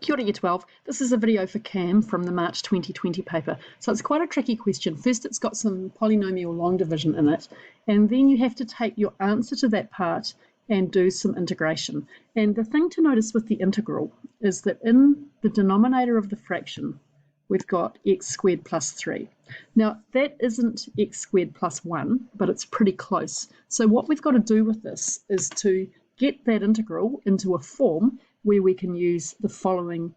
Kia ora Year 12. This is a video for Cam from the March 2020 paper. So it's quite a tricky question. First, it's got some polynomial long division in it, and then you have to take your answer to that part and do some integration. And the thing to notice with the integral is that in the denominator of the fraction, we've got x squared plus 3. Now, that isn't x squared plus 1, but it's pretty close. So what we've got to do with this is to get that integral into a form where we can use the following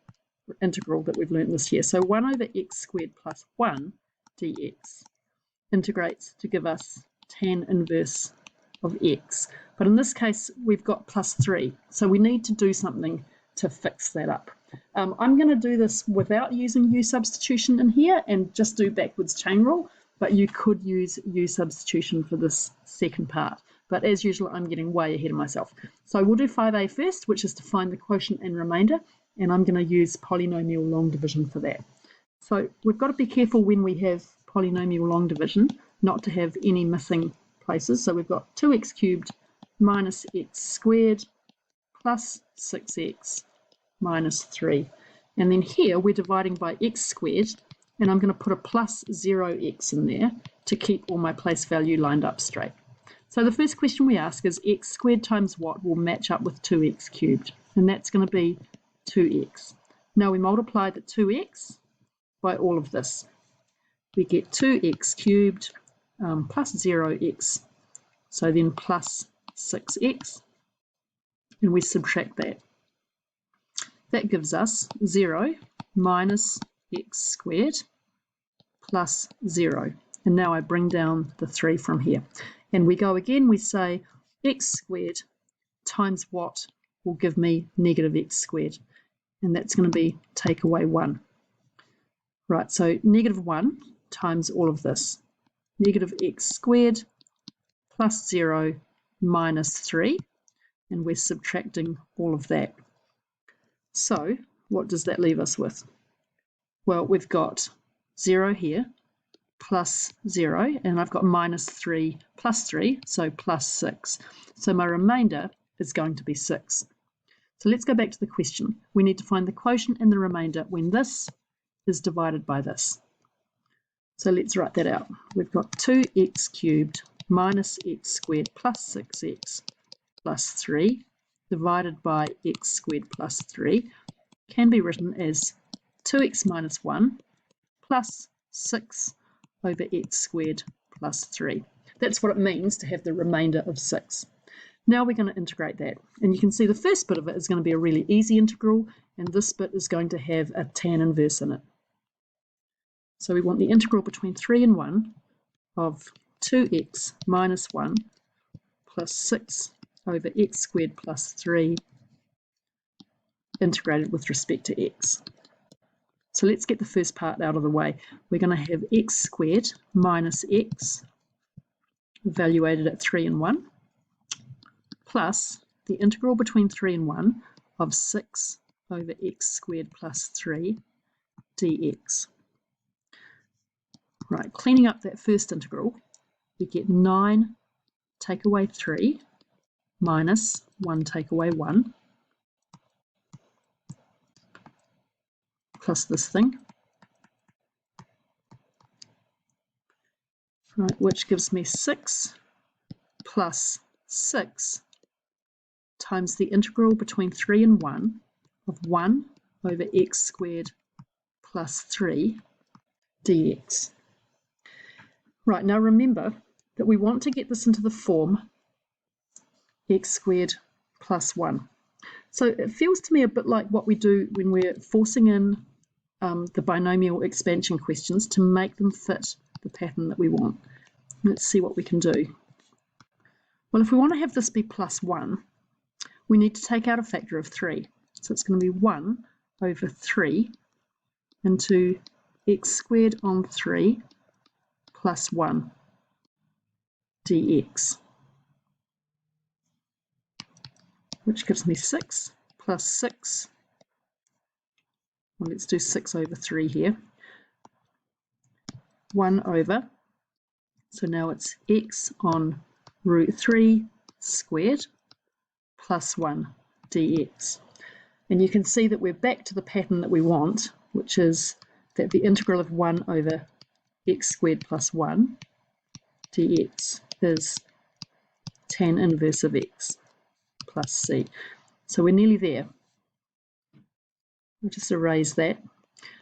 integral that we've learned this year. So 1 over x squared plus 1 dx integrates to give us tan inverse of x. But in this case, we've got plus 3. So we need to do something to fix that up. I'm going to do this without using u substitution in here and just do backwards chain rule, but you could use u substitution for this second part. But as usual, I'm getting way ahead of myself. So we'll do 5a first, which is to find the quotient and remainder, and I'm going to use polynomial long division for that. So we've got to be careful when we have polynomial long division not to have any missing places. So we've got 2x cubed minus x squared plus 6x minus 3. And then here we're dividing by x squared, and I'm going to put a plus 0x in there to keep all my place value lined up straight. So the first question we ask is x squared times what will match up with 2x cubed? And that's going to be 2x. Now we multiply the 2x by all of this. We get 2x cubed plus 0x, so then plus 6x, and we subtract that. That gives us 0 minus x squared plus 0. And now I bring down the 3 from here. And we go again, we say x squared times what will give me negative x squared. And that's going to be take away 1. Right, so negative 1 times all of this. Negative x squared plus 0 minus 3. And we're subtracting all of that. So what does that leave us with? Well, we've got 0 here, plus 0, and I've got minus 3 plus 3, so plus 6. So my remainder is going to be 6. So let's go back to the question. We need to find the quotient and the remainder when this is divided by this. So let's write that out. We've got 2x cubed minus x squared plus 6x plus 3 divided by x squared plus 3 can be written as 2x minus 1 plus 6 over x squared plus 3. That's what it means to have the remainder of 6. Now we're going to integrate that. And you can see the first bit of it is going to be a really easy integral, and this bit is going to have a tan inverse in it. So we want the integral between 3 and 1 of 2x minus 1 plus 6 over x squared plus 3 integrated with respect to x. So let's get the first part out of the way. We're going to have x squared minus x evaluated at 3 and 1 plus the integral between 3 and 1 of 6 over x squared plus 3 dx. Right, cleaning up that first integral, we get 9 take away 3 minus 1 take away 1 plus this thing, right, which gives me 6 plus 6 times the integral between 3 and 1 of 1 over x squared plus 3 dx. Right, now remember that we want to get this into the form x squared plus 1. So it feels to me a bit like what we do when we're forcing in the binomial expansion questions to make them fit the pattern that we want. Let's see what we can do. Well, if we want to have this be plus 1, we need to take out a factor of 3. So it's going to be 1 over 3 into x squared on 3 plus 1 dx, which gives me 6 plus 6. Well, let's do 6 over 3 here. 1 over, so now it's x on root 3 squared plus 1 dx. And you can see that we're back to the pattern that we want, which is that the integral of 1 over x squared plus 1 dx is tan inverse of x plus c. So we're nearly there. I'll just erase that.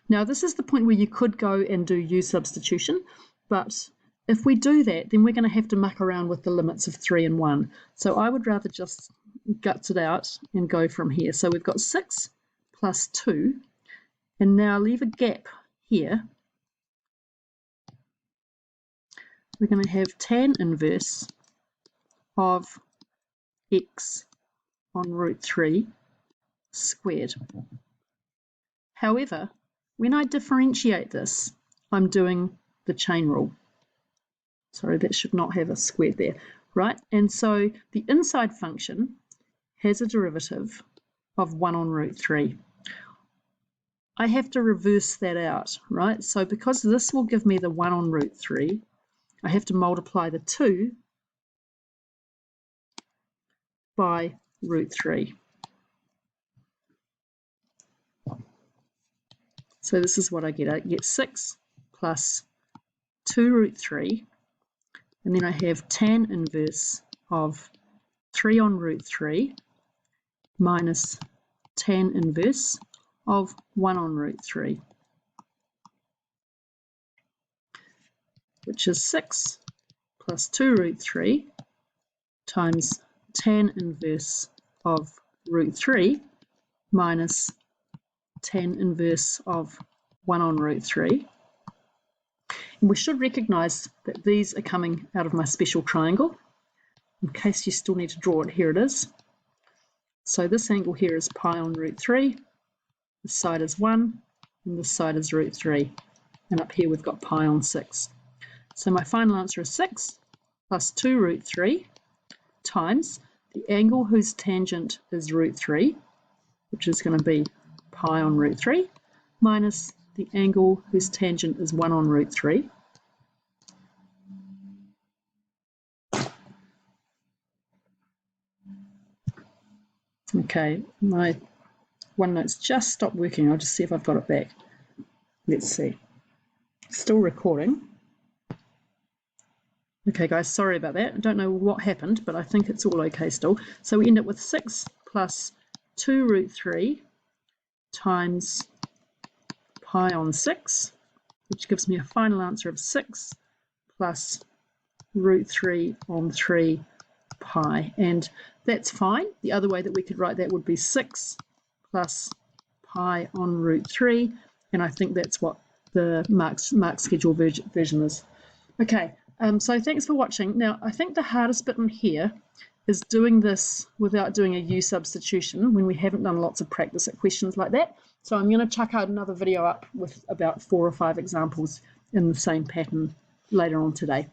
Now this is the point where you could go and do u substitution, but if we do that, then we're going to have to muck around with the limits of 3 and 1. So I would rather just guts it out and go from here. So we've got 6 plus 2, and now leave a gap here. We're going to have tan inverse of x on root 3 squared. However, when I differentiate this, I'm doing the chain rule. Sorry, that should not have a squared there, right? And so the inside function has a derivative of 1 on root 3. I have to reverse that out, right? So because this will give me the 1 on root 3, I have to multiply the 2 by root 3. So this is what I get. I get 6 plus 2 root 3, and then I have tan inverse of 3 on root 3 minus tan inverse of 1 on root 3, which is 6 plus 2 root 3 times tan inverse of root 3 minus tan inverse of 1 on root 3. And we should recognise that these are coming out of my special triangle. In case you still need to draw it, here it is. So this angle here is pi on root 3, this side is 1, and this side is root 3. And up here we've got pi on 6. So my final answer is 6 plus 2 root 3 times the angle whose tangent is root 3, which is going to be pi on root 3, minus the angle whose tangent is 1 on root 3. Okay, my OneNote's just stopped working. I'll just see if I've got it back. Let's see. Still recording. Okay guys, sorry about that. I don't know what happened, but I think it's all okay still. So we end up with 6 plus 2 root 3 times pi on 6, which gives me a final answer of 6 plus root 3 on 3 pi. And that's fine. The other way that we could write that would be 6 plus pi on root 3. And I think that's what the mark schedule version is. Okay. So thanks for watching. Now, I think the hardest bit in here is doing this without doing a U substitution when we haven't done lots of practice at questions like that. So I'm going to chuck out another video up with about 4 or 5 examples in the same pattern later on today.